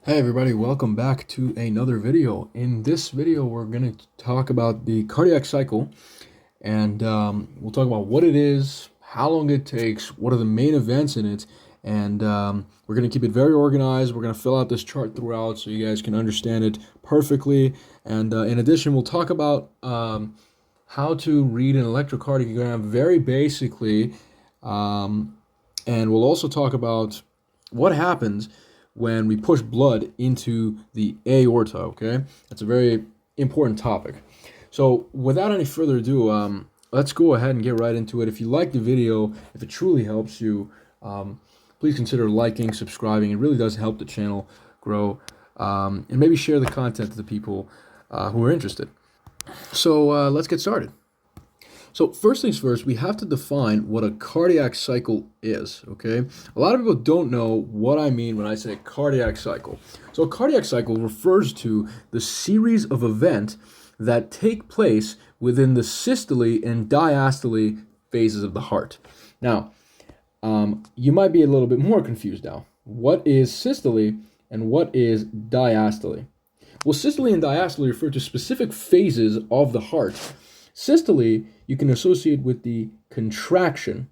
Hey everybody, welcome back to another video. In this video, we're going to talk about the cardiac cycle, and we'll talk about what it is, how long it takes, what are the main events in it, and we're going to keep it very organized. We're going to fill out this chart throughout so you guys can understand it perfectly. And in addition, we'll talk about how to read an electrocardiogram very basically, and we'll also talk about what happens when we push blood into the aorta, okay? That's a very important topic. So without any further ado, let's go ahead and get right into it. If you like the video, if it truly helps you, please consider liking, subscribing. It really does help the channel grow. And maybe share the content to the people who are interested. So let's get started. So first things first, we have to define what a cardiac cycle is, okay? A lot of people don't know what I mean when I say cardiac cycle. So a cardiac cycle refers to the series of events that take place within the systole and diastole phases of the heart. Now, you might be a little bit more confused now. What is systole and what is diastole? Well, systole and diastole refer to specific phases of the heart. Systole you can associate with the contraction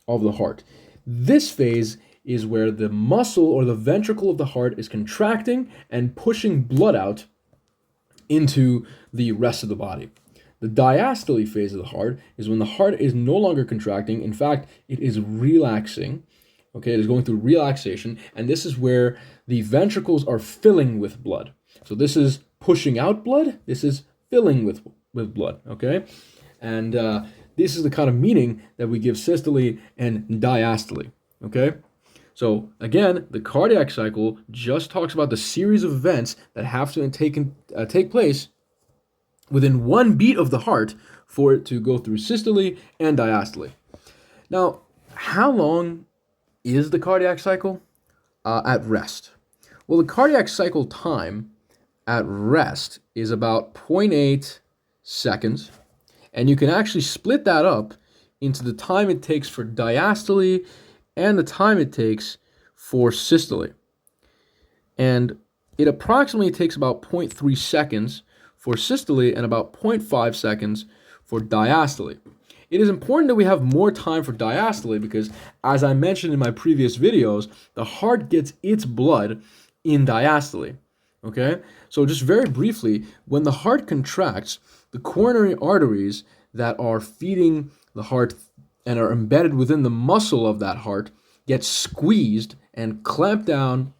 of the heart. This phase is where the muscle or the ventricle of the heart is contracting and pushing blood out into the rest of the body. The diastole phase of the heart is when the heart is no longer contracting. In fact, it is relaxing. Okay, it is going through relaxation, and this is where the ventricles are filling with blood. So this is pushing out blood. This is filling with blood. Okay, and this is the kind of meaning that we give systole and diastole. Okay, so again, the cardiac cycle just talks about the series of events that have to take place within one beat of the heart for it to go through systole and diastole. Now, how long is the cardiac cycle at rest? Well, the cardiac cycle time at rest is about 0.8 seconds, and you can actually split that up into the time it takes for diastole and the time it takes for systole. And it approximately takes about 0.3 seconds for systole and about 0.5 seconds for diastole. It is important that we have more time for diastole because, as I mentioned in my previous videos, the heart gets its blood in diastole. Okay? So just very briefly, when the heart contracts, the coronary arteries that are feeding the heart and are embedded within the muscle of that heart get squeezed and clamped down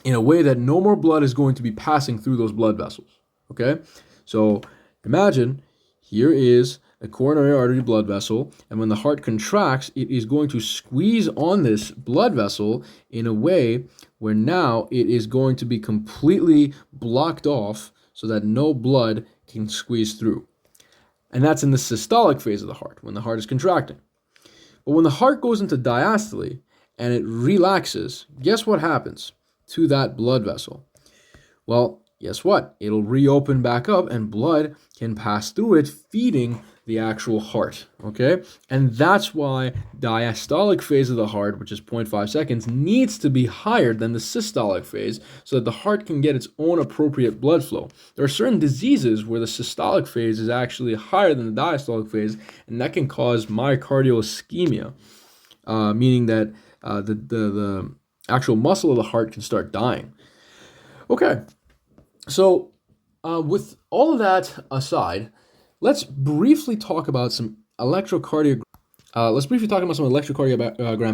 in a way that no more blood is going to be passing through those blood vessels. Okay? So imagine here is a coronary artery blood vessel, and when the heart contracts, it is going to squeeze on this blood vessel in a way where now it is going to be completely blocked off so that no blood can squeeze through. And that's in the systolic phase of the heart, when the heart is contracting. But when the heart goes into diastole and it relaxes, guess what happens to that blood vessel? Well, guess what? It'll reopen back up and blood can pass through it, feeding the actual heart, okay? And that's why diastolic phase of the heart, which is 0.5 seconds, needs to be higher than the systolic phase so that the heart can get its own appropriate blood flow. There are certain diseases where the systolic phase is actually higher than the diastolic phase, and that can cause myocardial ischemia, meaning that the actual muscle of the heart can start dying. Okay, so with all of that aside, let's briefly talk about some electrocardiogram.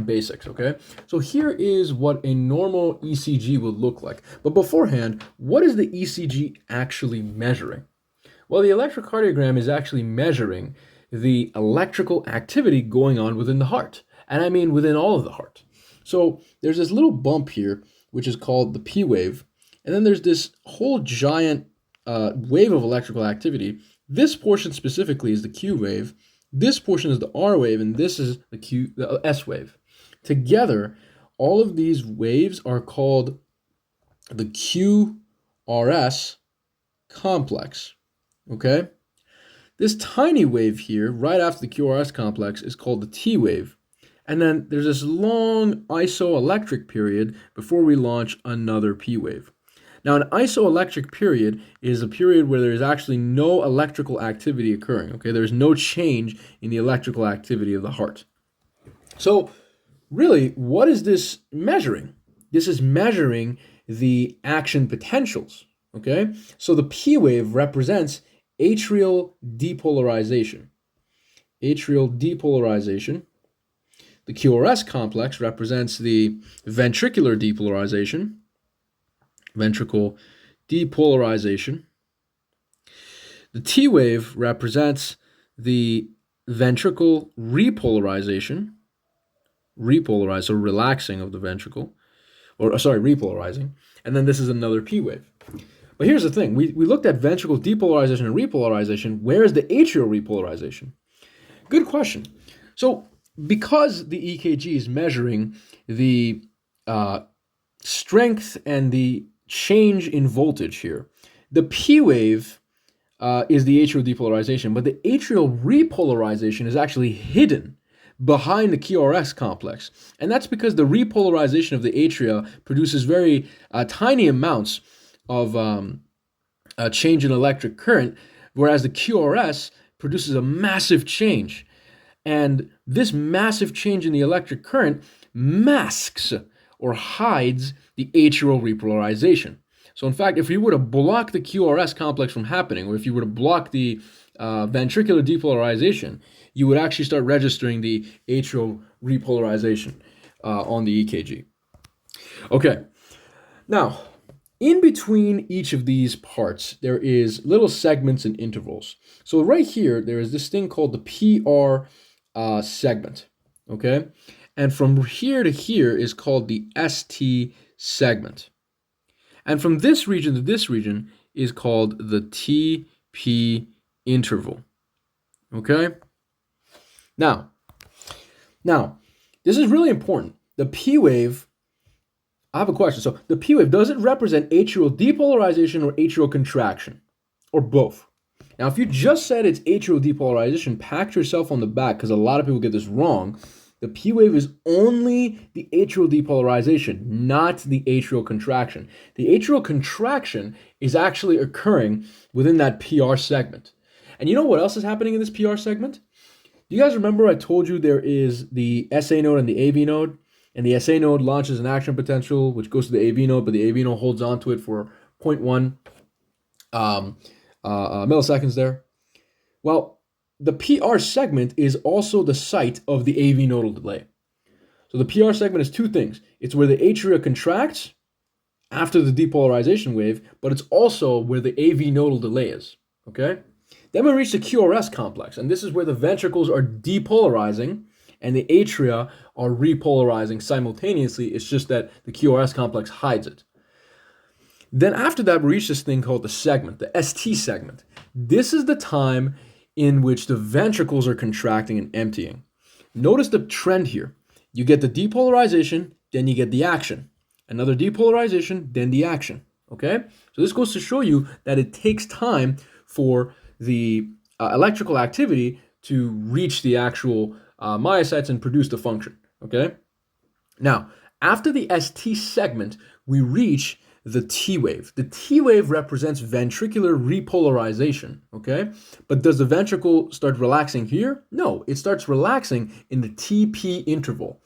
Basics, okay? So here is what a normal ECG would look like. But beforehand, what is the ECG actually measuring? Well, the electrocardiogram is actually measuring the electrical activity going on within the heart. And I mean within all of the heart. So there's this little bump here, which is called the P wave. And then there's this whole giant wave of electrical activity. This portion specifically is the Q wave. This portion is the R wave, and this is the S wave. Together, all of these waves are called the QRS complex. Okay? This tiny wave here, right after the QRS complex, is called the T wave. And then there's this long isoelectric period before we launch another P wave. Now, an isoelectric period is a period where there is actually no electrical activity occurring, okay? There's no change in the electrical activity of the heart. So, really, what is this measuring? This is measuring the action potentials, okay? So the P wave represents atrial depolarization. Atrial depolarization. The QRS complex represents the ventricular depolarization. Ventricle depolarization. The T wave represents the ventricle repolarization. Repolarized, so relaxing of the ventricle, repolarizing. And then this is another P wave. But here's the thing. We looked at ventricle depolarization and repolarization. Where is the atrial repolarization? Good question. So because the EKG is measuring the strength and the change in voltage here, the P wave is the atrial depolarization, but the atrial repolarization is actually hidden behind the QRS complex. And that's because the repolarization of the atria produces very tiny amounts of change in electric current, whereas the QRS produces a massive change. And this massive change in the electric current masks or hides the atrial repolarization. So in fact, if you were to block the QRS complex from happening, or if you were to block the ventricular depolarization, you would actually start registering the atrial repolarization on the EKG. Okay, now, in between each of these parts, there is little segments and intervals. So right here, there is this thing called the PR segment, okay? And from here to here is called the ST segment. And from this region to this region is called the TP interval, okay? Now, this is really important. The P wave, I have a question. So the P wave, does it represent atrial depolarization or atrial contraction, or both? Now, if you just said it's atrial depolarization, pat yourself on the back, because a lot of people get this wrong. The P wave is only the atrial depolarization, not the atrial contraction. The atrial contraction is actually occurring within that PR segment. And you know what else is happening in this PR segment? Do you guys remember I told you there is the SA node and the AV node? And the SA node launches an action potential, which goes to the AV node, but the AV node holds on to it for 0.1 milliseconds there. Well, the PR segment is also the site of the AV nodal delay. So the PR segment is two things. It's where the atria contracts after the depolarization wave, but it's also where the AV nodal delay is, okay? Then we reach the QRS complex, and this is where the ventricles are depolarizing and the atria are repolarizing simultaneously. It's just that the QRS complex hides it. Then after that, we reach this thing called the segment, the ST segment. This is the time in which the ventricles are contracting and emptying. Notice the trend here. You get the depolarization, then you get the action. Another depolarization, then the action, okay? So this goes to show you that it takes time for the electrical activity to reach the actual myocytes and produce the function, okay? Now, after the ST segment, we reach the T wave. The T wave represents ventricular repolarization, okay? But does the ventricle start relaxing here? No, it starts relaxing in the TP interval,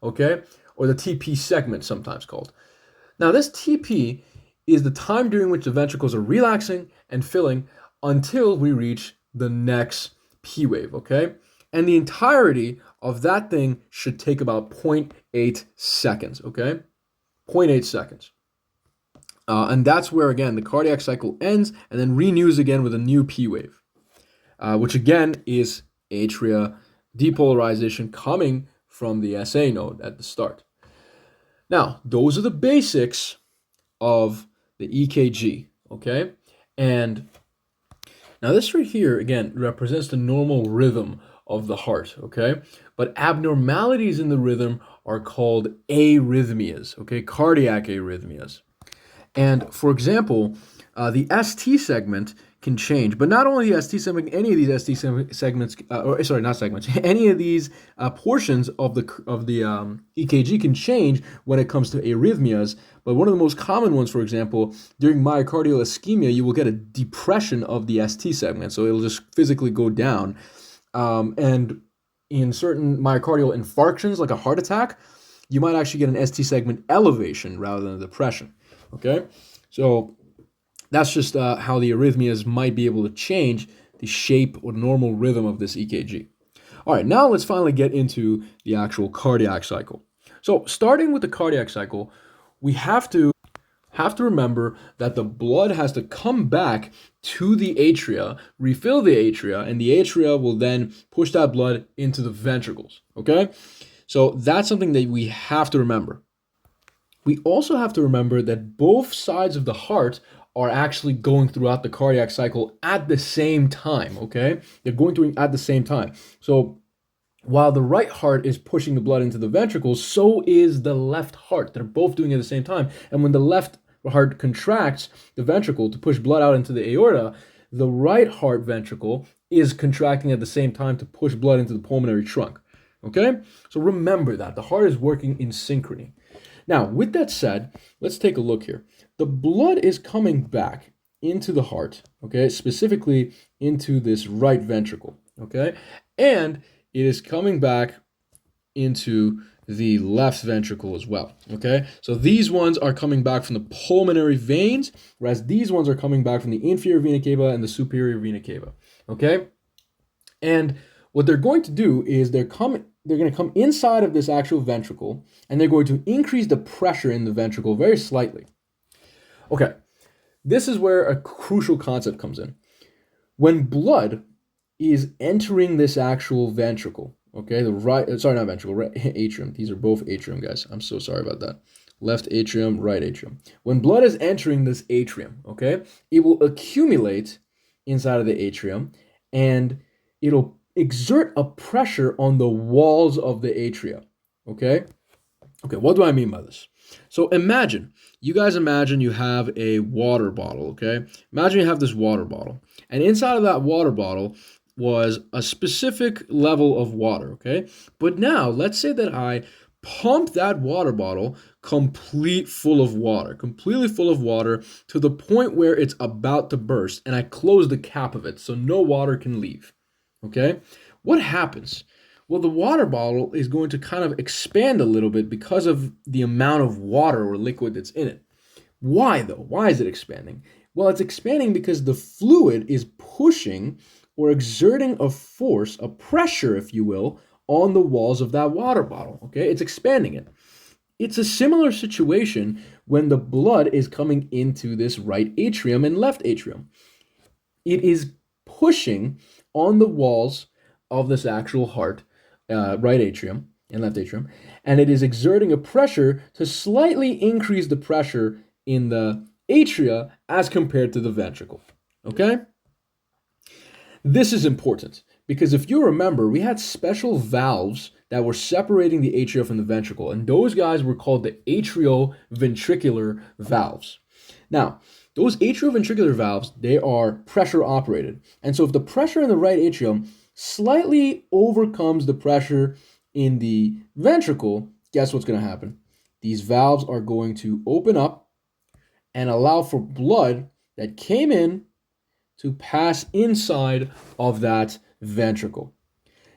okay? Or the TP segment, sometimes called. Now, this TP is the time during which the ventricles are relaxing and filling until we reach the next P wave, okay? And the entirety of that thing should take about 0.8 seconds, okay? 0.8 seconds. And that's where, again, the cardiac cycle ends and then renews again with a new P wave, which again is atria depolarization coming from the SA node at the start. Now, those are the basics of the EKG, okay? And now this right here, again, represents the normal rhythm of the heart, okay? But abnormalities in the rhythm are called arrhythmias, okay? Cardiac arrhythmias. And for example, the ST segment can change. But not only the ST segment, any of these ST segments, or sorry, not segments, any of these portions of the EKG can change when it comes to arrhythmias. But one of the most common ones, for example, during myocardial ischemia, you will get a depression of the ST segment, so it'll just physically go down. And in certain myocardial infarctions, like a heart attack, you might actually get an ST segment elevation rather than a depression. Okay, so that's just how the arrhythmias might be able to change the shape or normal rhythm of this EKG. All right, now let's finally get into the actual cardiac cycle. So starting with the cardiac cycle, we have to remember that the blood has to come back to the atria, refill the atria, and the atria will then push that blood into the ventricles, okay? So that's something that we have to remember. We also have to remember that both sides of the heart are actually going throughout the cardiac cycle at the same time, okay? They're going through at the same time. So while the right heart is pushing the blood into the ventricles, so is the left heart. They're both doing it at the same time. And when the left heart contracts the ventricle to push blood out into the aorta, the right heart ventricle is contracting at the same time to push blood into the pulmonary trunk. Okay? So remember that. The heart is working in synchrony. Now, with that said, let's take a look here. The blood is coming back into the heart, okay, specifically into this right ventricle, okay? And it is coming back into the left ventricle as well, okay? So these ones are coming back from the pulmonary veins, whereas these ones are coming back from the inferior vena cava and the superior vena cava, okay? And what they're going to do is they're going to come inside of this actual ventricle, and they're going to increase the pressure in the ventricle very slightly. Okay, this is where a crucial concept comes in. When blood is entering this actual ventricle, okay, not ventricle, right atrium. These are both atrium, guys. I'm so sorry about that. Left atrium, right atrium. When blood is entering this atrium, okay, it will accumulate inside of the atrium, and it'll exert a pressure on the walls of the atria, okay? Okay, what do I mean by this? So you guys imagine you have a water bottle, okay? Imagine you have this water bottle, and inside of that water bottle was a specific level of water, okay? But now, let's say that I pump that water bottle completely full of water to the point where it's about to burst, and I close the cap of it so no water can leave, okay? What happens? Well, the water bottle is going to kind of expand a little bit because of the amount of water or liquid that's in it. Why, though? Why is it expanding? Well, it's expanding because the fluid is pushing or exerting a force, a pressure, if you will, on the walls of that water bottle, okay? It's expanding it. It's a similar situation when the blood is coming into this right atrium and left atrium. It is pushing on the walls of this actual heart, right atrium and left atrium, and it is exerting a pressure to slightly increase the pressure in the atria as compared to the ventricle, okay? This is important because if you remember, we had special valves that were separating the atria from the ventricle, and those guys were called the atrioventricular valves. Now, those atrioventricular valves, they are pressure operated, and so if the pressure in the right atrium slightly overcomes the pressure in the ventricle, guess what's going to happen? These valves are going to open up and allow for blood that came in to pass inside of that ventricle.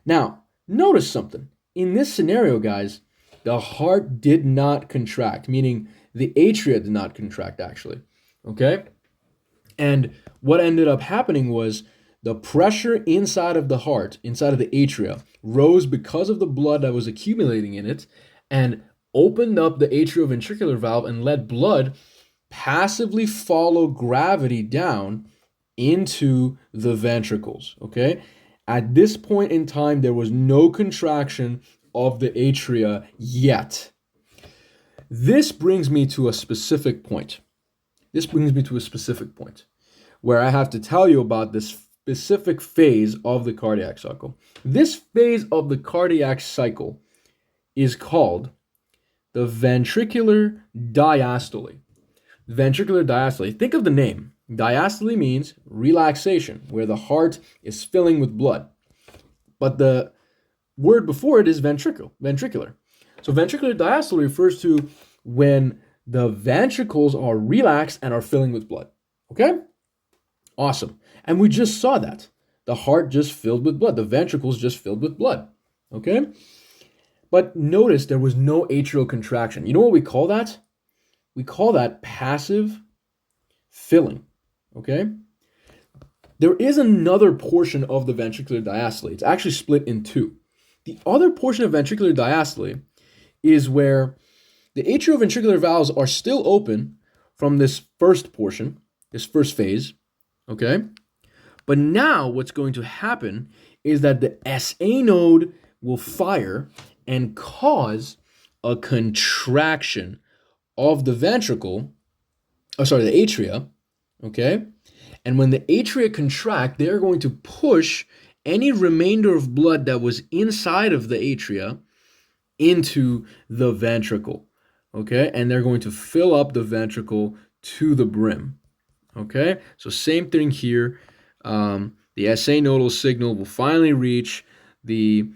Now, notice something. In this scenario, guys, the heart did not contract, meaning the atria did not contract, actually. Okay? And what ended up happening was the pressure inside of the heart, inside of the atria, rose because of the blood that was accumulating in it and opened up the atrioventricular valve and let blood passively follow gravity down into the ventricles, okay? At this point in time, there was no contraction of the atria yet. This brings me to a specific point. Where I have to tell you about this specific phase of the cardiac cycle. This phase of the cardiac cycle is called the ventricular diastole. Ventricular diastole. Think of the name. Diastole means relaxation, where the heart is filling with blood. But the word before it is ventricular. So ventricular diastole refers to when the ventricles are relaxed and are filling with blood. Okay? Awesome. And we just saw that. The heart just filled with blood. The ventricles just filled with blood. Okay? But notice there was no atrial contraction. You know what we call that? We call that passive filling. Okay? There is another portion of the ventricular diastole. It's actually split in two. The other portion of ventricular diastole is where the atrioventricular valves are still open from this first portion, this first phase, okay? But now what's going to happen is that the SA node will fire and cause a contraction of the the atria, okay? And when the atria contract, they're going to push any remainder of blood that was inside of the atria into the ventricle, okay? And they're going to fill up the ventricle to the brim, okay? So same thing here. The SA nodal signal will finally reach the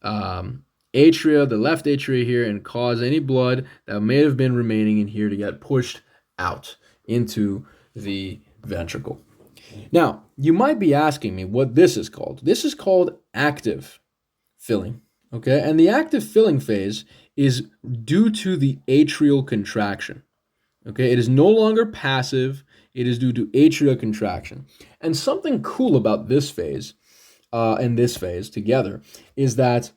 atria, the left atria here, and cause any blood that may have been remaining in here to get pushed out into the ventricle. Now, you might be asking me what this is called. This is called active filling, okay? And the active filling phase is due to the atrial contraction, okay? It is no longer passive. It is due to atrial contraction. And something cool about this phase and this phase together is that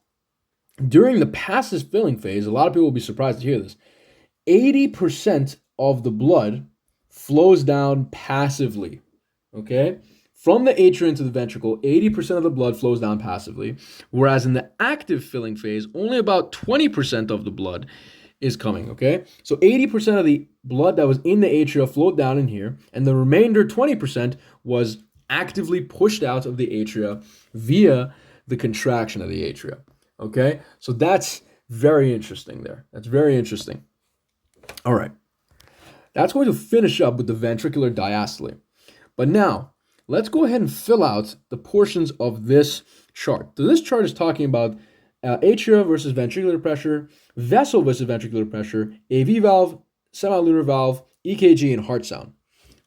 during the passive filling phase, a lot of people will be surprised to hear this, 80% of the blood flows down passively, okay? From the atria into the ventricle, 80% of the blood flows down passively, whereas in the active filling phase, only about 20% of the blood is coming, okay? So 80% of the blood that was in the atria flowed down in here, and the remainder 20% was actively pushed out of the atria via the contraction of the atria, okay? So that's very interesting there. That's very interesting. All right. That's going to finish up with the ventricular diastole. But now, let's go ahead and fill out the portions of this chart. So this chart is talking about atria versus ventricular pressure, vessel versus ventricular pressure, AV valve, semilunar valve, EKG, and heart sound.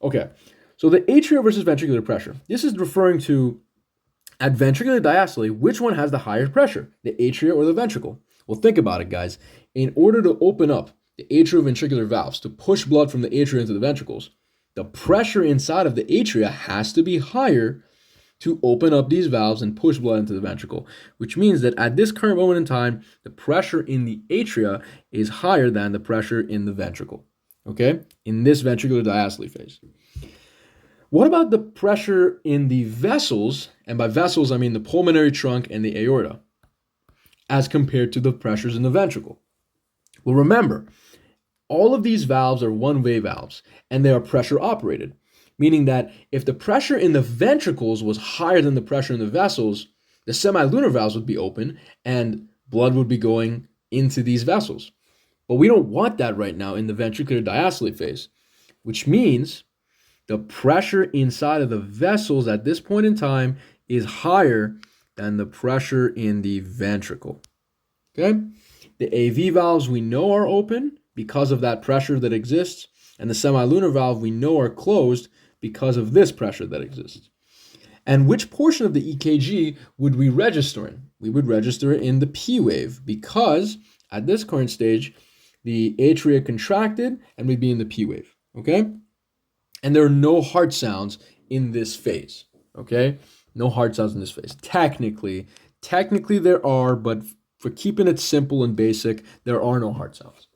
Okay, so the atria versus ventricular pressure. This is referring to, at ventricular diastole, which one has the higher pressure, the atria or the ventricle? Well, think about it, guys. In order to open up the atrioventricular valves, to push blood from the atria into the ventricles, the pressure inside of the atria has to be higher to open up these valves and push blood into the ventricle, which means that at this current moment in time, the pressure in the atria is higher than the pressure in the ventricle, okay, in this ventricular diastole phase. What about the pressure in the vessels, and by vessels I mean the pulmonary trunk and the aorta, as compared to the pressures in the ventricle? Well, remember, all of these valves are one-way valves, and they are pressure operated, meaning that if the pressure in the ventricles was higher than the pressure in the vessels, the semilunar valves would be open and blood would be going into these vessels. But we don't want that right now in the ventricular diastole phase, which means the pressure inside of the vessels at this point in time is higher than the pressure in the ventricle. Okay? The AV valves we know are open because of that pressure that exists, and the semilunar valve we know are closed because of this pressure that exists. And which portion of the EKG would we register in? We would register in the P wave because at this current stage, the atria contracted and we'd be in the P wave, okay? And there are no heart sounds in this phase, okay? No heart sounds in this phase. Technically there are, but for keeping it simple and basic, there are no heart sounds.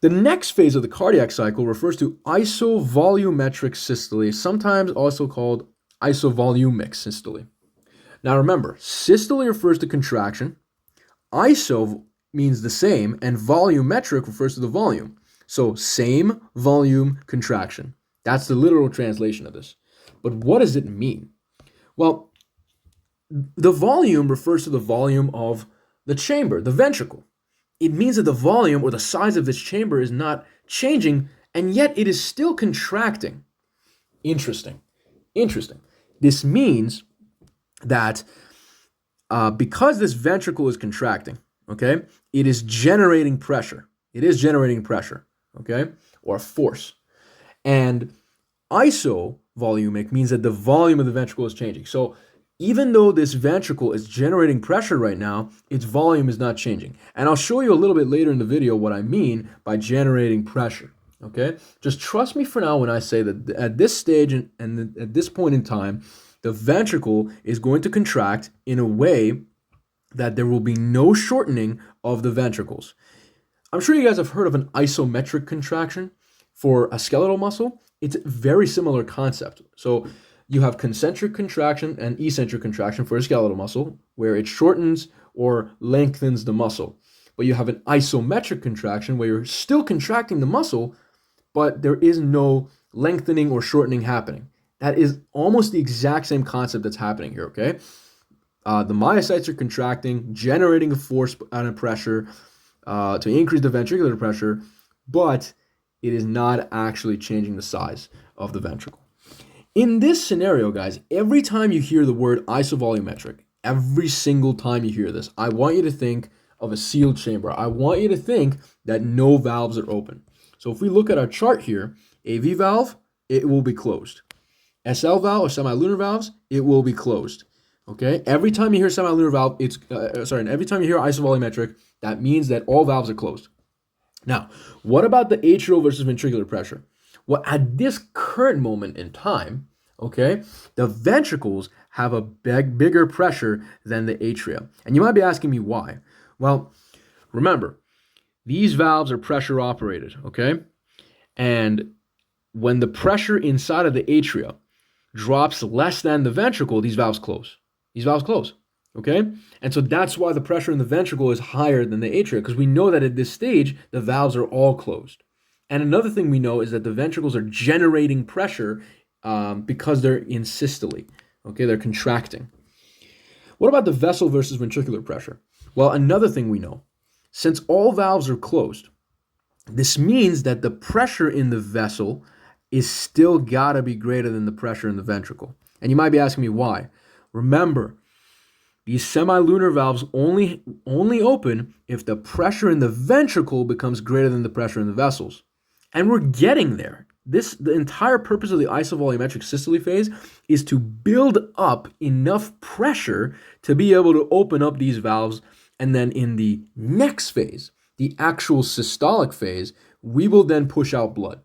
The next phase of the cardiac cycle refers to isovolumetric systole, sometimes also called isovolumic systole. Now remember, systole refers to contraction, iso means the same, and volumetric refers to the volume. So same volume contraction. That's the literal translation of this. But what does it mean? Well, the volume refers to the volume of the chamber, the ventricle. It means that the volume or the size of this chamber is not changing, and yet it is still contracting. Interesting. Interesting. This means that because this ventricle is contracting, okay, it is generating pressure. It is generating pressure, okay, or force. And isovolumic means that the volume of the ventricle is changing. So even though this ventricle is generating pressure right now, its volume is not changing. And I'll show you a little bit later in the video what I mean by generating pressure. Okay? Just trust me for now when I say that at this stage and at this point in time, the ventricle is going to contract in a way that there will be no shortening of the ventricles. I'm sure you guys have heard of an isometric contraction for a skeletal muscle. It's a very similar concept. So you have concentric contraction and eccentric contraction for a skeletal muscle, where it shortens or lengthens the muscle. But you have an isometric contraction where you're still contracting the muscle, but there is no lengthening or shortening happening. That is almost the exact same concept that's happening here, okay? The myocytes are contracting, generating a force and a pressure to increase the ventricular pressure, but it is not actually changing the size of the ventricle. In this scenario, guys, every time you hear the word isovolumetric, every single time you hear this, I want you to think of a sealed chamber. I want you to think that no valves are open. So if we look at our chart here, AV valve, it will be closed. SL valve or semilunar valves, it will be closed. Okay? Every time you hear semilunar valve, every time you hear isovolumetric, that means that all valves are closed. Now, what about the atrial versus ventricular pressure? Well, at this current moment in time, okay, the ventricles have a bigger pressure than the atria. And you might be asking me why. Well, remember, these valves are pressure operated, okay? And when the pressure inside of the atria drops less than the ventricle, these valves close. These valves close, okay? And so that's why the pressure in the ventricle is higher than the atria, because we know that at this stage, the valves are all closed. And another thing we know is that the ventricles are generating pressure because they're in systole, okay? They're contracting. What about the vessel versus ventricular pressure? Well, another thing we know, since all valves are closed, this means that the pressure in the vessel is still gotta be greater than the pressure in the ventricle. And you might be asking me why. Remember, these semilunar valves only open if the pressure in the ventricle becomes greater than the pressure in the vessels. And we're getting there. The entire purpose of the isovolumetric systole phase is to build up enough pressure to be able to open up these valves. And then in the next phase, the actual systolic phase, we will then push out blood.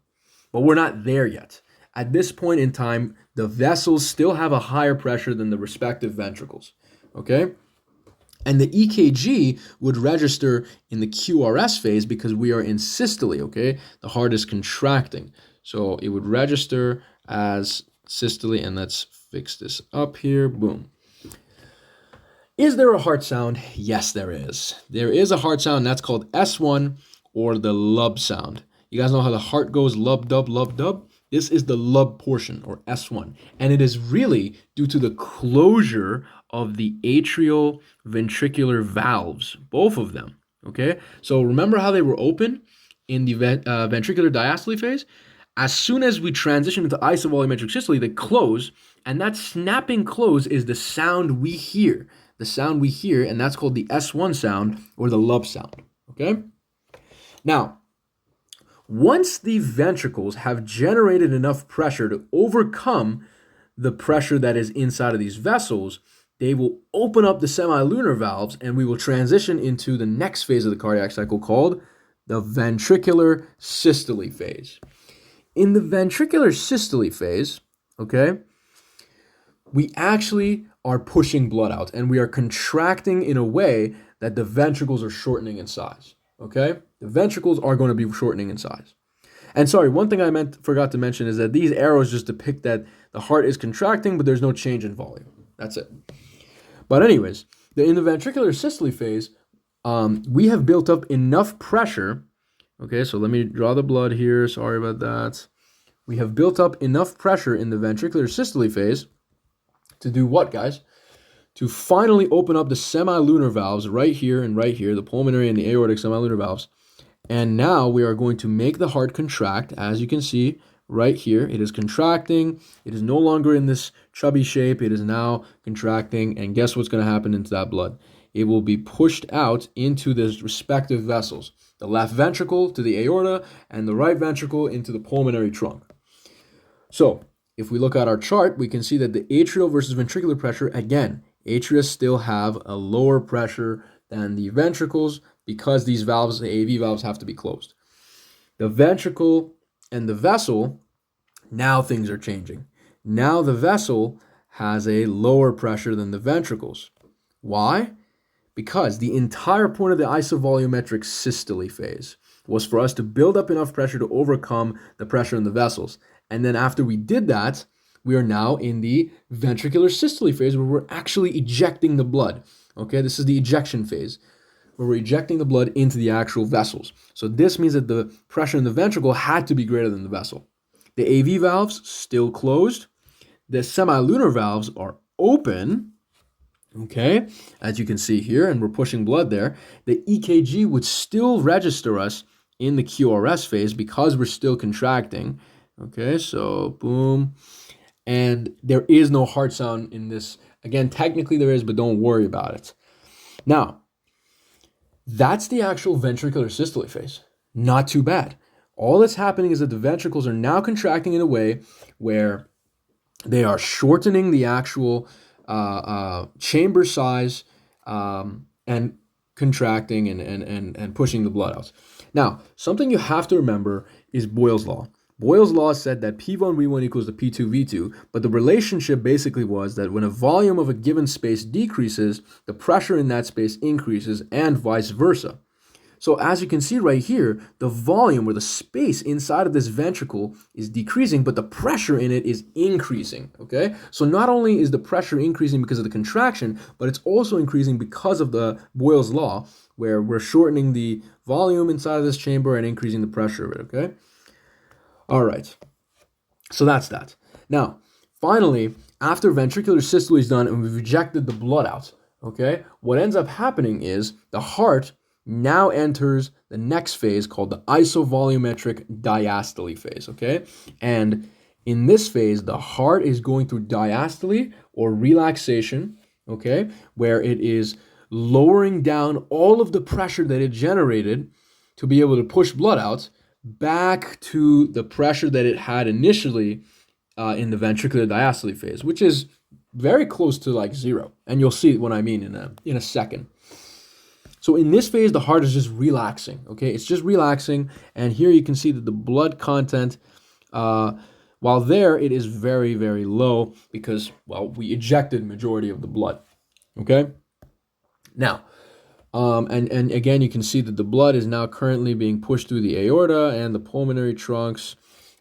But we're not there yet. At this point in time, the vessels still have a higher pressure than the respective ventricles. Okay? And the EKG would register in the QRS phase because we are in systole, okay? The heart is contracting. So it would register as systole, and let's fix this up here. Boom. Is there a heart sound? Yes, there is. There is a heart sound, and that's called S1 or the lub sound. You guys know how the heart goes lub dub, lub dub? This is the lub portion, or S1. And it is really due to the closure of the atrial ventricular valves, both of them, okay? So remember how they were open in the ventricular diastole phase? As soon as we transition into isovolumetric systole, they close, and that snapping close is the sound we hear. The sound we hear, and that's called the S1 sound or the lub sound, okay? Now, once the ventricles have generated enough pressure to overcome the pressure that is inside of these vessels, they will open up the semilunar valves, and we will transition into the next phase of the cardiac cycle called the ventricular systole phase. In the ventricular systole phase, okay, we actually are pushing blood out, and we are contracting in a way that the ventricles are shortening in size, okay? The ventricles are going to be shortening in size. And sorry, one thing I forgot to mention is that these arrows just depict that the heart is contracting, but there's no change in volume. That's it. But anyways, in the ventricular systole phase, we have built up enough pressure. Okay, so let me draw the blood here. Sorry about that. We have built up enough pressure in the ventricular systole phase to do what, guys? To finally open up the semilunar valves right here and right here, the pulmonary and the aortic semilunar valves. And now we are going to make the heart contract, as you can see right here. It is contracting. It is no longer in this chubby shape. It is now contracting. And guess what's going to happen into that blood? It will be pushed out into the respective vessels. The left ventricle to the aorta and the right ventricle into the pulmonary trunk. So if we look at our chart, we can see that the atrial versus ventricular pressure, again, atria still have a lower pressure than the ventricles because these valves, the AV valves, have to be closed. The ventricle and the vessel, now things are changing. Now the vessel has a lower pressure than the ventricles. Why? Because the entire point of the isovolumetric systole phase was for us to build up enough pressure to overcome the pressure in the vessels. And then after we did that, we are now in the ventricular systole phase where we're actually ejecting the blood. Okay, this is the ejection phase, where we're ejecting the blood into the actual vessels. So this means that the pressure in the ventricle had to be greater than the vessel. The AV valves still closed. The semilunar valves are open. Okay, as you can see here, and we're pushing blood there. The EKG would still register us in the QRS phase because we're still contracting. Okay, so boom. And there is no heart sound in this. Again, technically there is, but don't worry about it. Now, that's the actual ventricular systole phase. Not too bad. All that's happening is that the ventricles are now contracting in a way where they are shortening the actual chamber size and contracting and pushing the blood out. Now, something you have to remember is Boyle's law. Boyle's law said that P1 V1 equals to P2 V2, but the relationship basically was that when a volume of a given space decreases, the pressure in that space increases and vice versa. So as you can see right here, the volume or the space inside of this ventricle is decreasing, but the pressure in it is increasing, okay? So not only is the pressure increasing because of the contraction, but it's also increasing because of the Boyle's law, where we're shortening the volume inside of this chamber and increasing the pressure of it, okay? All right, so that's that. Now, finally, after ventricular systole is done and we've ejected the blood out, okay, what ends up happening is the heart now enters the next phase called the isovolumetric diastole phase, okay? And in this phase, the heart is going through diastole or relaxation, okay, where it is lowering down all of the pressure that it generated to be able to push blood out back to the pressure that it had initially in the ventricular diastole phase, which is very close to like zero. And you'll see what I mean in a second. So in this phase, the heart is just relaxing, okay? It's just relaxing, and here you can see that the blood content, while there, it is very, very low because, well, we ejected majority of the blood, okay? Now, and again, you can see that the blood is now currently being pushed through the aorta and the pulmonary trunks,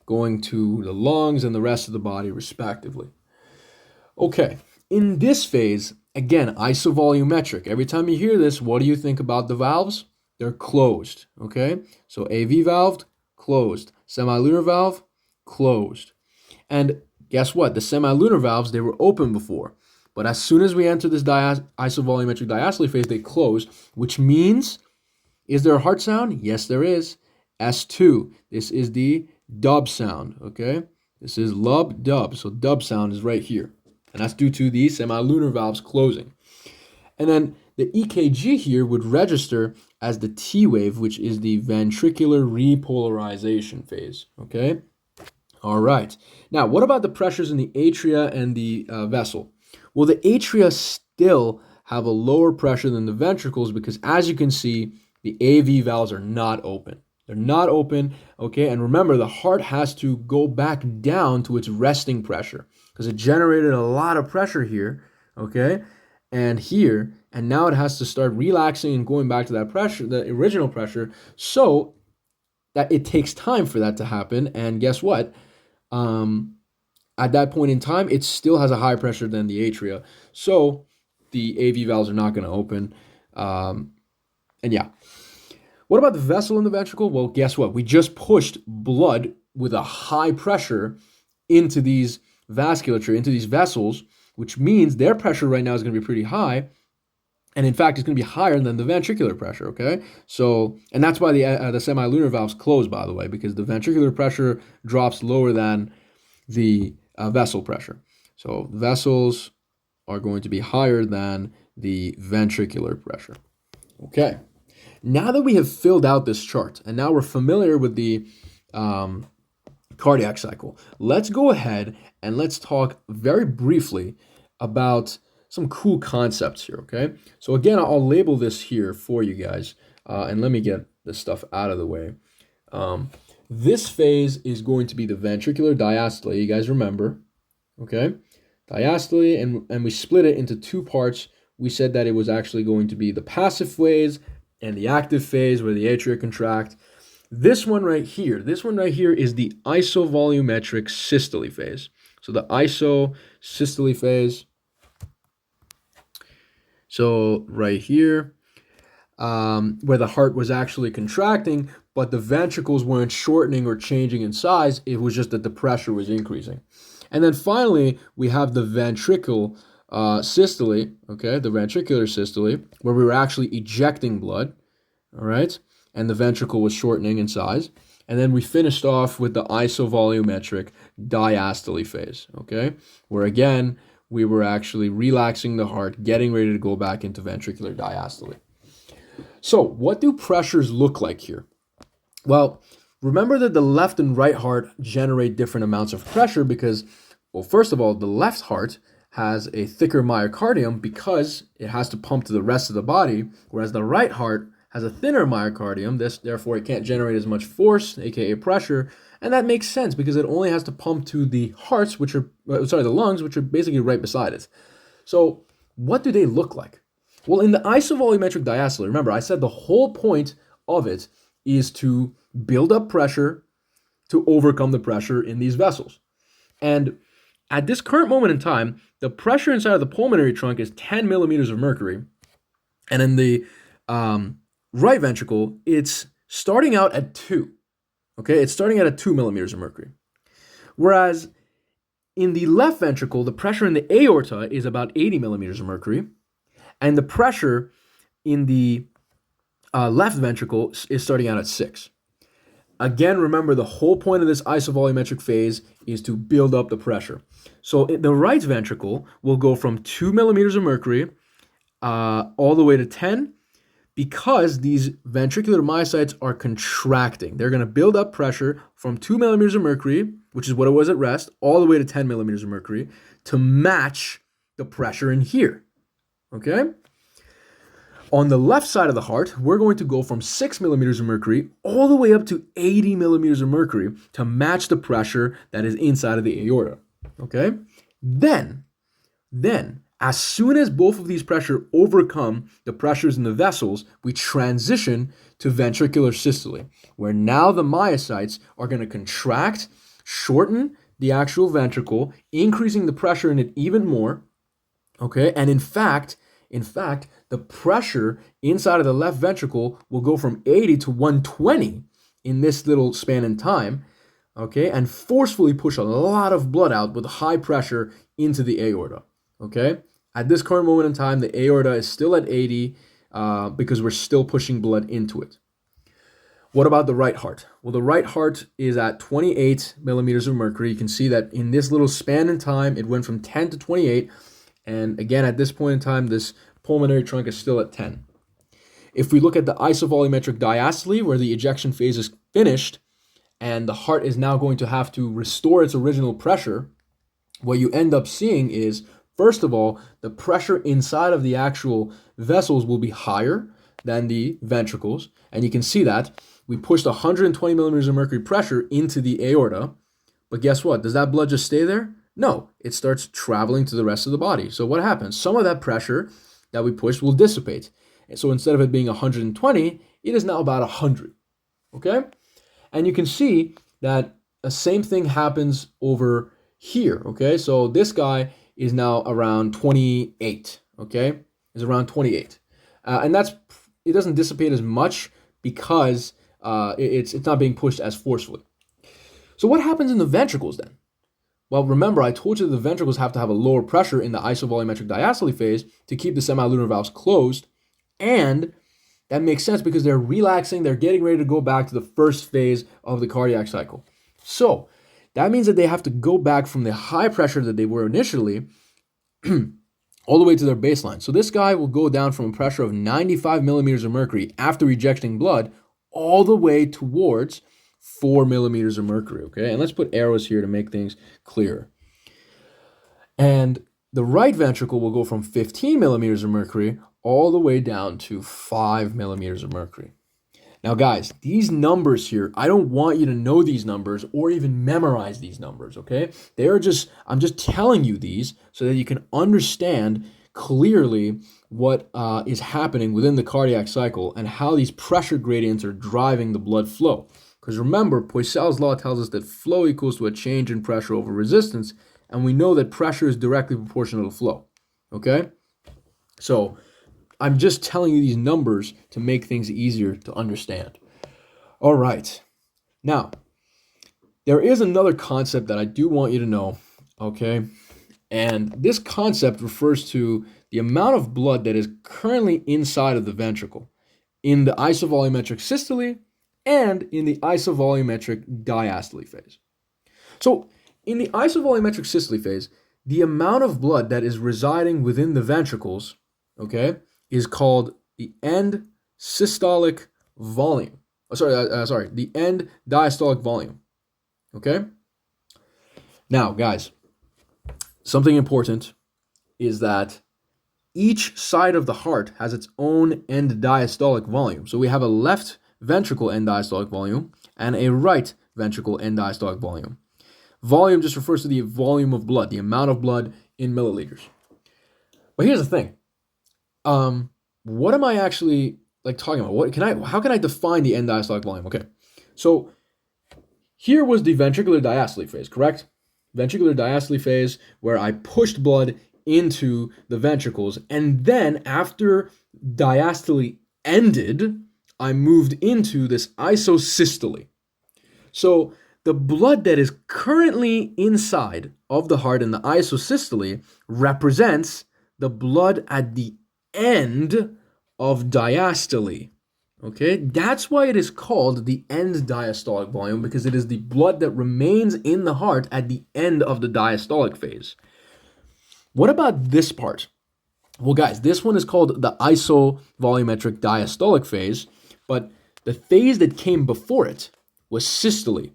going to the lungs and the rest of the body, respectively. Okay, in this phase, again, isovolumetric. Every time you hear this, what do you think about the valves? They're closed, okay? So AV valve, closed. Semilunar valve, closed. And guess what? The semilunar valves, they were open before. But as soon as we enter this isovolumetric diastole phase, they close, which means, is there a heart sound? Yes, there is. S2, this is the dub sound, okay? This is lub, dub, so dub sound is right here. And that's due to the semilunar valves closing. And then the EKG here would register as the T wave, which is the ventricular repolarization phase, okay? All right. Now, what about the pressures in the atria and the vessel? Well, the atria still have a lower pressure than the ventricles because, as you can see, the AV valves are not open. They're not open, okay? And remember, the heart has to go back down to its resting pressure because it generated a lot of pressure here, okay? And here, and now it has to start relaxing and going back to that pressure, the original pressure, so that it takes time for that to happen. And guess what? At that point in time, it still has a higher pressure than the atria. So the AV valves are not going to open. And yeah. What about the vessel in the ventricle? Well, guess what? We just pushed blood with a high pressure into these vasculature, into these vessels, which means their pressure right now is going to be pretty high. And in fact, it's going to be higher than the ventricular pressure, okay? So, and that's why the semilunar valves close, by the way, because the ventricular pressure drops lower than the vessel pressure. So vessels are going to be higher than the ventricular pressure. Okay. Now that we have filled out this chart, and now we're familiar with the cardiac cycle, let's go ahead and let's talk very briefly about some cool concepts here, okay? So again, I'll label this here for you guys, and let me get this stuff out of the way. This phase is going to be the ventricular diastole, you guys remember, okay? Diastole, and we split it into two parts. We said that it was actually going to be the passive phase and the active phase where the atria contract. This one right here is the isovolumetric systole phase. So the isosystole phase. So right here, where the heart was actually contracting, but the ventricles weren't shortening or changing in size. It was just that the pressure was increasing. And then finally, we have the ventricle systole, okay, the ventricular systole, where we were actually ejecting blood, all right, and the ventricle was shortening in size. And then we finished off with the isovolumetric diastole phase, okay, where again, we were actually relaxing the heart, getting ready to go back into ventricular diastole. So what do pressures look like here? Well, remember that the left and right heart generate different amounts of pressure because, well, first of all, the left heart has a thicker myocardium because it has to pump to the rest of the body, whereas the right heart has a thinner myocardium, therefore it can't generate as much force, aka pressure, and that makes sense because it only has to pump to the hearts, the lungs, which are basically right beside it. So what do they look like? Well, in the isovolumetric diastole, remember I said the whole point of it is to build up pressure to overcome the pressure in these vessels. And at this current moment in time, the pressure inside of the pulmonary trunk is 10 millimeters of mercury. And in the right ventricle, it's starting out at 2. Okay, it's starting out at 2 millimeters of mercury. Whereas in the left ventricle, the pressure in the aorta is about 80 millimeters of mercury. And the pressure in the left ventricle is starting out at 6. Again, remember the whole point of this isovolumetric phase is to build up the pressure. So the right ventricle will go from 2 millimeters of mercury all the way to 10 because these ventricular myocytes are contracting. They're going to build up pressure from 2 millimeters of mercury, which is what it was at rest, all the way to 10 millimeters of mercury to match the pressure in here. Okay? On the left side of the heart, we're going to go from 6 millimeters of mercury all the way up to 80 millimeters of mercury to match the pressure that is inside of the aorta. Okay? Then, as soon as both of these pressures overcome the pressures in the vessels, we transition to ventricular systole, where now the myocytes are going to contract, shorten the actual ventricle, increasing the pressure in it even more. Okay? And in fact, the pressure inside of the left ventricle will go from 80 to 120 in this little span in time, okay, and forcefully push a lot of blood out with high pressure into the aorta, okay? At this current moment in time, the aorta is still at 80 because we're still pushing blood into it. What about the right heart? Well, the right heart is at 28 millimeters of mercury. You can see that in this little span in time, it went from 10 to 28. And again, at this point in time, this pulmonary trunk is still at 10. If we look at the isovolumetric diastole, where the ejection phase is finished, and the heart is now going to have to restore its original pressure, what you end up seeing is, first of all, the pressure inside of the actual vessels will be higher than the ventricles. And you can see that. We pushed 120 millimeters of mercury pressure into the aorta. But guess what? Does that blood just stay there? No, it starts traveling to the rest of the body. So what happens? Some of that pressure that we pushed will dissipate. And so instead of it being 120, it is now about 100. Okay? And you can see that the same thing happens over here. Okay? So this guy is now around 28. Okay? Is around 28. And it doesn't dissipate as much because it's not being pushed as forcefully. So what happens in the ventricles then? Well, remember, I told you that the ventricles have to have a lower pressure in the isovolumetric diastole phase to keep the semilunar valves closed, and that makes sense because they're relaxing, they're getting ready to go back to the first phase of the cardiac cycle. So that means that they have to go back from the high pressure that they were initially all the way to their baseline. So this guy will go down from a pressure of 95 millimeters of mercury after ejecting blood all the way towards 4 millimeters of mercury, okay? And let's put arrows here to make things clearer. And the right ventricle will go from 15 millimeters of mercury all the way down to 5 millimeters of mercury. Now, guys, these numbers here, I don't want you to know these numbers or even memorize these numbers, okay? I'm just telling you these so that you can understand clearly what is happening within the cardiac cycle and how these pressure gradients are driving the blood flow. Because remember, Poiseuille's law tells us that flow equals to a change in pressure over resistance, and we know that pressure is directly proportional to flow, okay? So I'm just telling you these numbers to make things easier to understand. All right. Now, there is another concept that I do want you to know, okay? And this concept refers to the amount of blood that is currently inside of the ventricle in the isovolumetric systole and in the isovolumetric diastole phase. So, in the isovolumetric systole phase, the amount of blood that is residing within the ventricles, okay, is called the end systolic volume. The end diastolic volume. Okay? Now, guys, something important is that each side of the heart has its own end diastolic volume. So we have a left ventricle end diastolic volume and a right ventricle end diastolic volume. Volume just refers to the volume of blood, the amount of blood in milliliters. But here's the thing. What am I actually talking about? How can I define the end diastolic volume? Okay. So here was the ventricular diastole phase, correct? Ventricular diastole phase where I pushed blood into the ventricles, and then after diastole ended, I moved into this isosystole. So the blood that is currently inside of the heart in the isosystole represents the blood at the end of diastole. Okay, that's why it is called the end diastolic volume, because it is the blood that remains in the heart at the end of the diastolic phase. What about this part? Well, guys, this one is called the isovolumetric diastolic phase, but the phase that came before it was systole.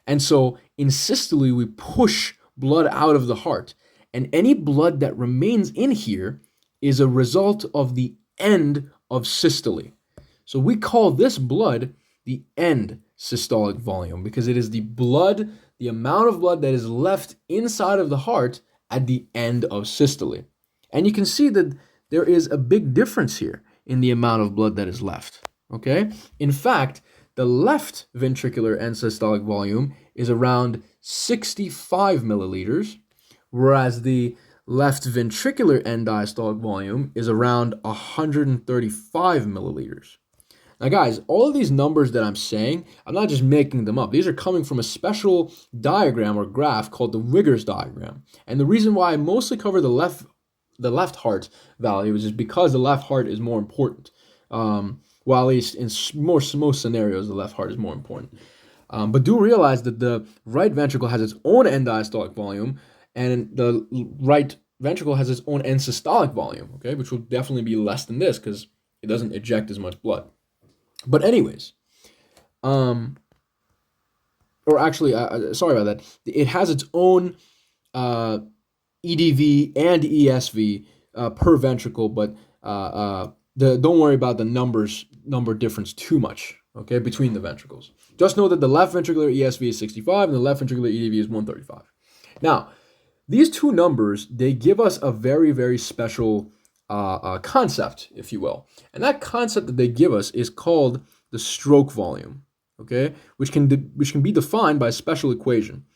And so in systole, we push blood out of the heart, and any blood that remains in here is a result of the end of systole. So we call this blood the end systolic volume because it is the amount of blood that is left inside of the heart at the end of systole. And you can see that there is a big difference here in the amount of blood that is left, okay? In fact, the left ventricular end systolic volume is around 65 milliliters, whereas the left ventricular end diastolic volume is around 135 milliliters. Now, guys, all of these numbers that I'm saying, I'm not just making them up. These are coming from a special diagram or graph called the Wigger's diagram. And the reason why I mostly cover the left heart value is just because the left heart is more important. Well, at least in most scenarios, the left heart is more important. But do realize that the right ventricle has its own end diastolic volume, and the right ventricle has its own end systolic volume, okay, which will definitely be less than this because it doesn't eject as much blood. But anyways, sorry about that. It has its own EDV and ESV per ventricle, but don't worry about the number difference too much, okay, between the ventricles. Just know that the left ventricular ESV is 65 and the left ventricular EDV is 135. Now, these two numbers, they give us a very, very special concept, if you will. And that concept that they give us is called the stroke volume, okay, which can be defined by a special equation.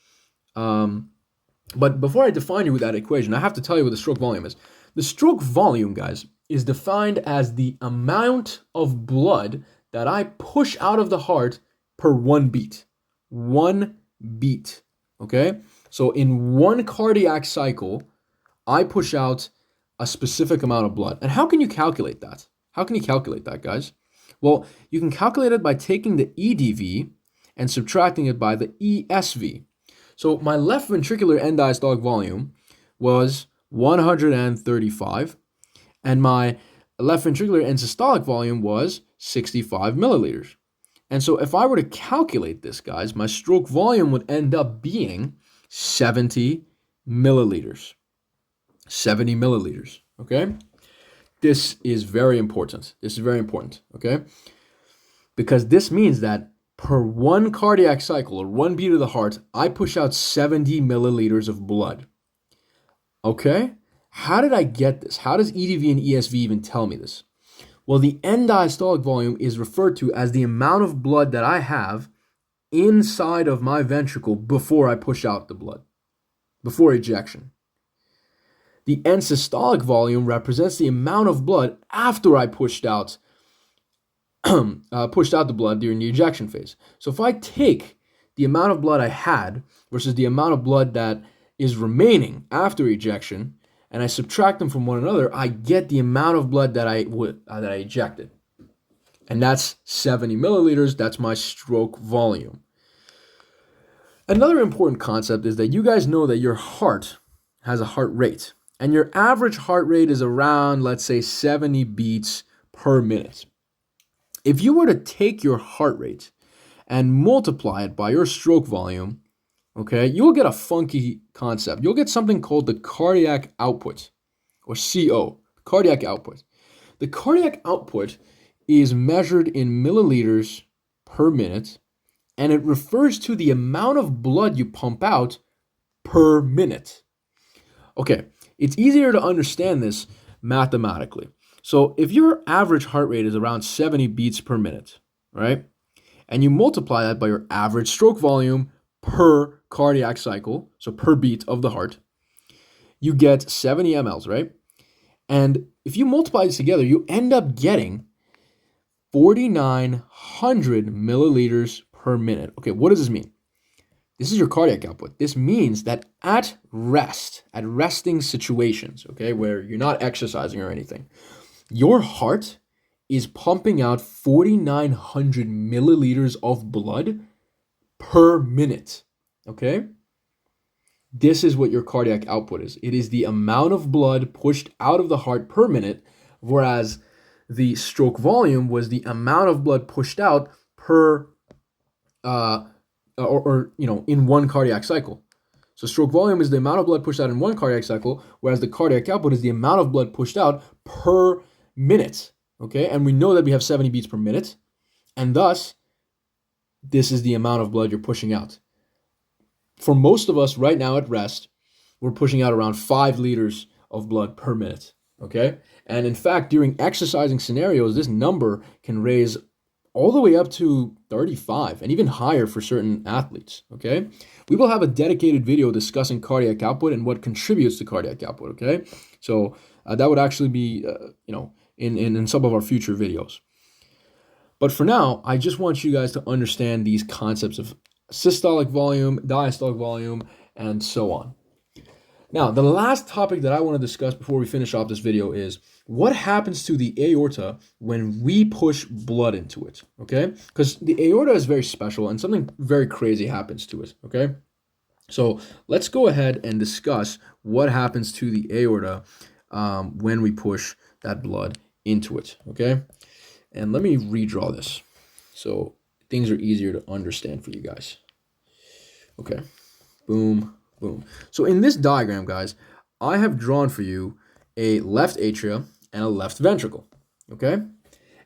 But before I define you with that equation, I have to tell you what the stroke volume is. The stroke volume, guys, is defined as the amount of blood that I push out of the heart per one beat. One beat, okay? So in one cardiac cycle, I push out a specific amount of blood. And how can you calculate that? How can you calculate that, guys? Well, you can calculate it by taking the EDV and subtracting it by the ESV. So my left ventricular end diastolic volume was 135, and my left ventricular end systolic volume was 65 milliliters. And so if I were to calculate this, guys, my stroke volume would end up being 70 milliliters. 70 milliliters, okay? This is very important. This is very important, okay? Because this means that per one cardiac cycle or one beat of the heart, I push out 70 milliliters of blood. Okay? How did I get this? How does EDV and ESV even tell me this? Well, the end diastolic volume is referred to as the amount of blood that I have inside of my ventricle before I push out the blood, before ejection. The end systolic volume represents the amount of blood after I pushed out the blood during the ejection phase. So if I take the amount of blood I had versus the amount of blood that is remaining after ejection, and I subtract them from one another, I get the amount of blood that I ejected. And that's 70 milliliters. That's my stroke volume. Another important concept is that you guys know that your heart has a heart rate. And your average heart rate is around, let's say, 70 beats per minute. If you were to take your heart rate and multiply it by your stroke volume, okay, you'll get a funky concept. You'll get something called the cardiac output, or CO, cardiac output. The cardiac output is measured in milliliters per minute, and it refers to the amount of blood you pump out per minute. Okay, it's easier to understand this mathematically. So if your average heart rate is around 70 beats per minute, right, and you multiply that by your average stroke volume per cardiac cycle, so per beat of the heart, you get 70 mLs, right? And if you multiply this together, you end up getting 4,900 milliliters per minute. Okay, what does this mean? This is your cardiac output. This means that at rest, at resting situations, okay, where you're not exercising or anything, your heart is pumping out 4,900 milliliters of blood per minute, okay? This is what your cardiac output is. It is the amount of blood pushed out of the heart per minute, whereas the stroke volume was the amount of blood pushed out per, in one cardiac cycle. So stroke volume is the amount of blood pushed out in one cardiac cycle, whereas the cardiac output is the amount of blood pushed out per minute, okay? And we know that we have 70 beats per minute, and thus, this is the amount of blood you're pushing out. For most of us right now at rest, we're pushing out around 5 liters of blood per minute, okay? And in fact, during exercising scenarios, this number can raise all the way up to 35 and even higher for certain athletes, okay? We will have a dedicated video discussing cardiac output and what contributes to cardiac output, okay? So that would actually be, in some of our future videos. But for now, I just want you guys to understand these concepts of systolic volume, diastolic volume, and so on. Now, the last topic that I want to discuss before we finish off this video is what happens to the aorta when we push blood into it, okay? Because the aorta is very special and something very crazy happens to it, okay? So let's go ahead and discuss what happens to the aorta when we push that blood into it, okay? And let me redraw this so things are easier to understand for you guys. Okay, boom, boom. So in this diagram, guys, I have drawn for you a left atria and a left ventricle, okay?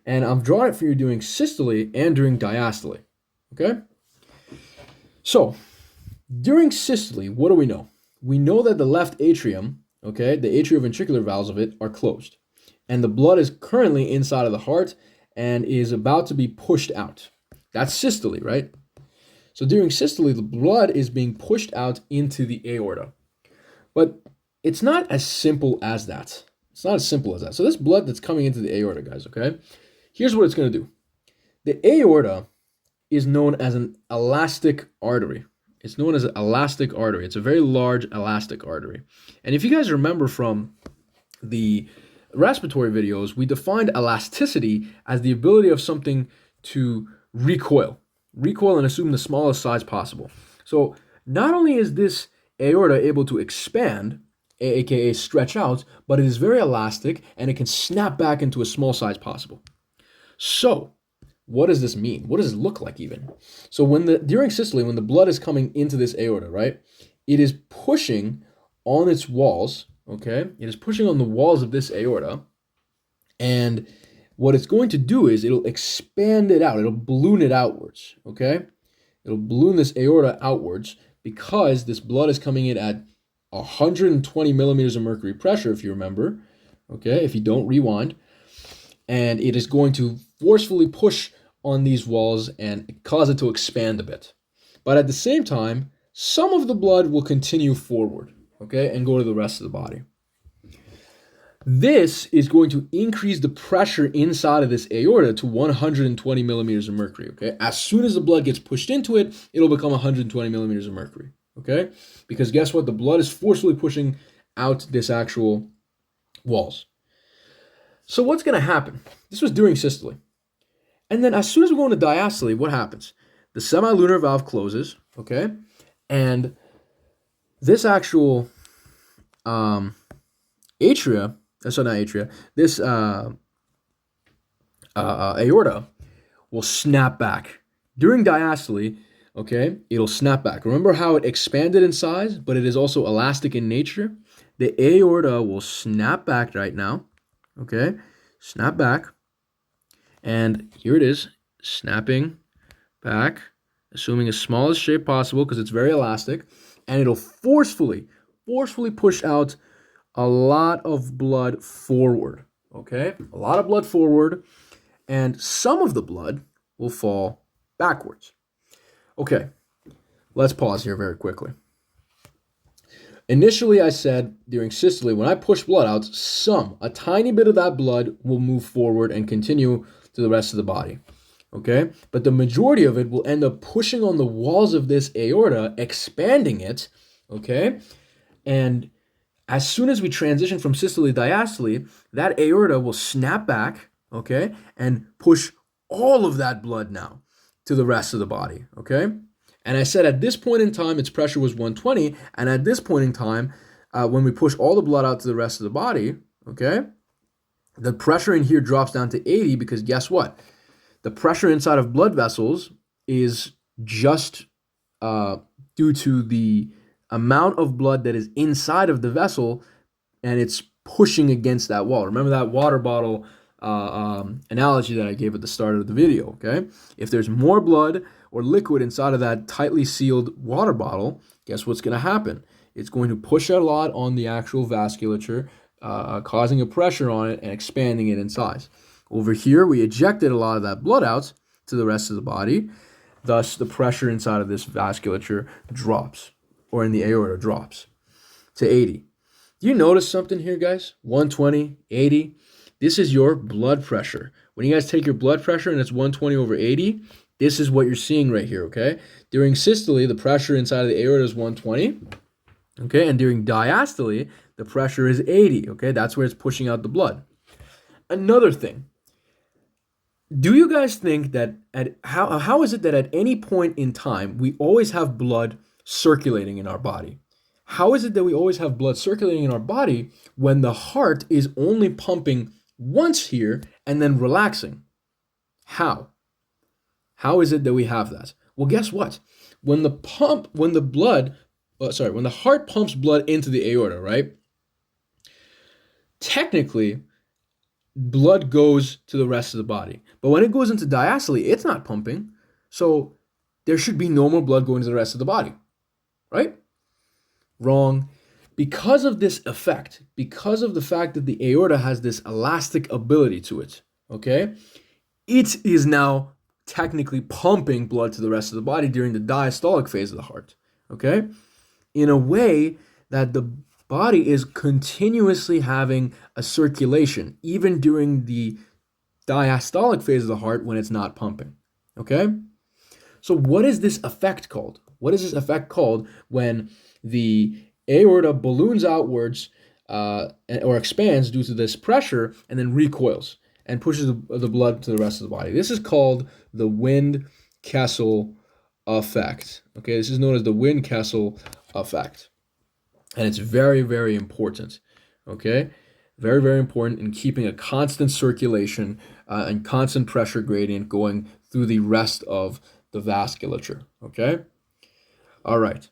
And I've drawn it for you doing systole and during diastole, okay? So during systole, what do we know? We know that the left atrium, okay, the atrioventricular valves of it are closed. And the blood is currently inside of the heart and is about to be pushed out. That's systole, right? So during systole, the blood is being pushed out into the aorta. But it's not as simple as that. It's not as simple as that. So this blood that's coming into the aorta, guys, okay? Here's what it's going to do. The aorta is known as an elastic artery. It's known as an elastic artery. It's a very large elastic artery. And if you guys remember from the respiratory videos, we defined elasticity as the ability of something to recoil and assume the smallest size possible. So not only is this aorta able to expand, aka stretch out, but it is very elastic and it can snap back into a small size possible. So what does this mean? What does it look like even? So during systole, when the blood is coming into this aorta, right, it is pushing on its walls, okay? It is pushing on the walls of this aorta, and what it's going to do is it'll expand it out. It'll balloon it outwards, okay? It'll balloon this aorta outwards because this blood is coming in at 120 millimeters of mercury pressure, if you remember, okay? If you don't, rewind. And it is going to forcefully push on these walls and cause it to expand a bit. But at the same time, some of the blood will continue forward, okay, and go to the rest of the body. This is going to increase the pressure inside of this aorta to 120 millimeters of mercury, okay? As soon as the blood gets pushed into it, it'll become 120 millimeters of mercury, okay? Because guess what? The blood is forcefully pushing out this actual walls. So what's going to happen? This was during systole. And then as soon as we go into diastole, what happens? The semilunar valve closes, okay? And this actual atria, sorry, not atria, this aorta will snap back. During diastole, okay, it'll snap back. Remember how it expanded in size, but it is also elastic in nature? The aorta will snap back right now, okay? Snap back. And here it is, snapping back, assuming the smallest shape possible because it's very elastic. And it'll forcefully push out a lot of blood forward, okay? A lot of blood forward, and some of the blood will fall backwards. Okay, let's pause here very quickly. Initially, I said during systole, when I push blood out, a tiny bit of that blood will move forward and continue to the rest of the body, okay? But the majority of it will end up pushing on the walls of this aorta, expanding it, okay? And as soon as we transition from systole to diastole, that aorta will snap back, okay, and push all of that blood now to the rest of the body, okay? And I said at this point in time, its pressure was 120, and at this point in time, when we push all the blood out to the rest of the body, okay, the pressure in here drops down to 80 because guess what? The pressure inside of blood vessels is just due to the amount of blood that is inside of the vessel, and it's pushing against that wall. Remember that water bottle analogy that I gave at the start of the video, okay? If there's more blood or liquid inside of that tightly sealed water bottle, guess what's going to happen? It's going to push a lot on the actual vasculature, causing a pressure on it and expanding it in size. Over here, we ejected a lot of that blood out to the rest of the body. Thus, the pressure inside of this vasculature drops, or in the aorta drops, to 80. Do you notice something here, guys? 120, 80. This is your blood pressure. When you guys take your blood pressure and it's 120 over 80, this is what you're seeing right here, okay? During systole, the pressure inside of the aorta is 120, okay? And during diastole, the pressure is 80, okay? That's where it's pushing out the blood. Another thing, do you guys think that how is it that at any point in time we always have blood circulating in our body? How is it that we always have blood circulating in our body when the heart is only pumping once here and then relaxing? How? How is it that we have that? Well, guess what? When the heart pumps blood into the aorta, right? Technically, blood goes to the rest of the body. But when it goes into diastole, it's not pumping. So there should be no more blood going to the rest of the body, right? Wrong. Because of this effect, because of the fact that the aorta has this elastic ability to it, okay, it is now technically pumping blood to the rest of the body during the diastolic phase of the heart, okay, in a way that the body is continuously having a circulation, even during the diastolic phase of the heart when it's not pumping, okay? So what is this effect called? What is this effect called when the aorta balloons outwards or expands due to this pressure and then recoils and pushes the blood to the rest of the body? This is called the Wind-Kessel effect. Okay, this is known as the Wind-Kessel effect. And it's very, very important. Okay, very, very important in keeping a constant circulation and constant pressure gradient going through the rest of the vasculature. Okay, all right.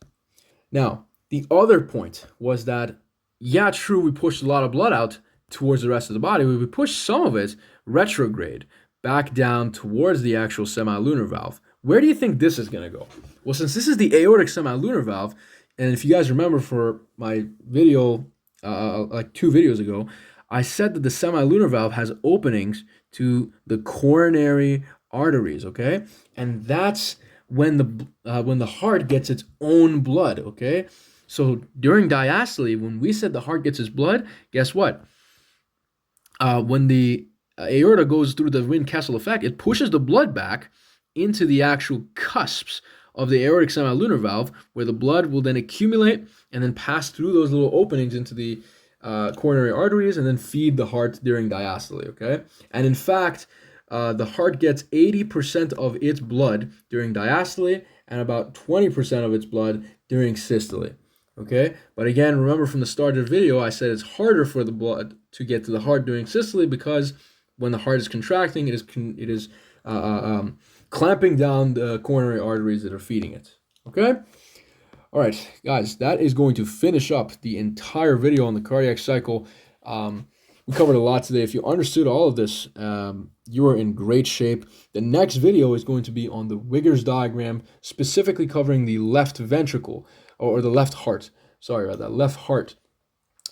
Now, the other point was that, yeah, true, we pushed a lot of blood out towards the rest of the body, but we pushed some of it retrograde back down towards the actual semilunar valve. Where do you think this is going to go? Well, since this is the aortic semilunar valve, and if you guys remember for my video, like 2 videos ago, I said that the semilunar valve has openings to the coronary arteries, okay? And that's when the heart gets its own blood, okay? So during diastole, when we said the heart gets its blood, guess what? When the aorta goes through the Wind-Kessel effect, it pushes the blood back into the actual cusps of the aortic semilunar valve, where the blood will then accumulate and then pass through those little openings into the coronary arteries and then feed the heart during diastole, okay? And in fact, the heart gets 80% of its blood during diastole and about 20% of its blood during systole, okay? But again, remember from the start of the video, I said it's harder for the blood to get to the heart during systole because when the heart is contracting, it is clamping down the coronary arteries that are feeding it, okay? All right, guys, that is going to finish up the entire video on the cardiac cycle. We covered a lot today. If you understood all of this, you are in great shape. The next video is going to be on the Wigger's diagram, specifically covering the left ventricle, or the left heart. Sorry about that, left heart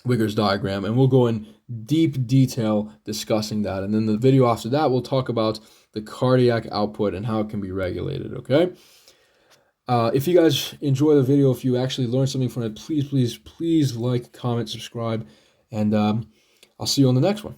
Wigger's diagram, and we'll go in deep detail discussing that. And then the video after that, we'll talk about the cardiac output and how it can be regulated, okay? If you guys enjoy the video, if you actually learned something from it, please like, comment, subscribe, and I'll see you on the next one.